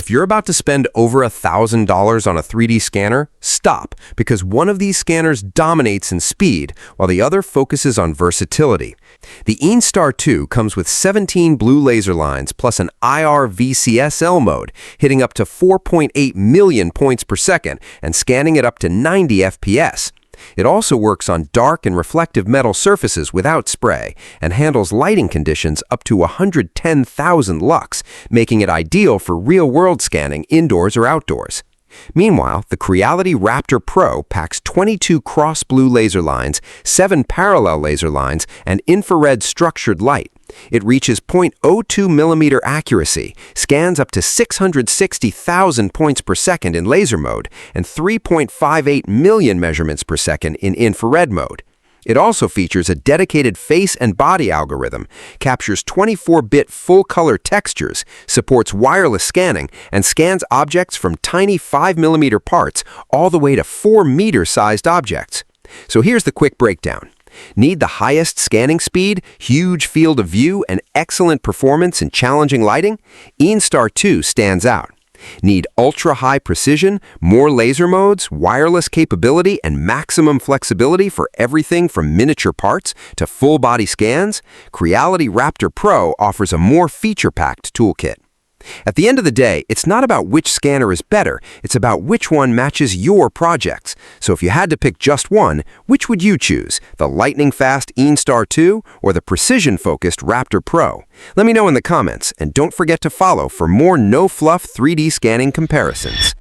If you're about to spend over $1,000 on a 3D scanner, stop, because one of these scanners dominates in speed, while the other focuses on versatility. The Einstar 2 comes with 17 blue laser lines plus an IR VCSL mode, hitting up to 4.8 million points per second and scanning at up to 90 FPS. It also works on dark and reflective metal surfaces without spray and handles lighting conditions up to 110,000 lux, making it ideal for real-world scanning indoors or outdoors. Meanwhile, the Creality Raptor Pro packs 22 cross-blue laser lines, 7 parallel laser lines, and infrared structured light. It reaches 0.02 millimeter accuracy, scans up to 660,000 points per second in laser mode, and 3.58 million measurements per second in infrared mode. It also features a dedicated face and body algorithm, captures 24-bit full-color textures, supports wireless scanning, and scans objects from tiny 5mm parts all the way to 4-meter-sized objects. So here's the quick breakdown. Need the highest scanning speed, huge field of view, and excellent performance in challenging lighting? Einstar 2 stands out. Need ultra-high precision, more laser modes, wireless capability, and maximum flexibility for everything from miniature parts to full-body scans? Creality Raptor Pro offers a more feature-packed toolkit. At the end of the day, it's not about which scanner is better, it's about which one matches your projects. So if you had to pick just one, which would you choose? The lightning-fast Einstar 2 or the precision-focused Raptor Pro? Let me know in the comments, and don't forget to follow for more no-fluff 3D scanning comparisons.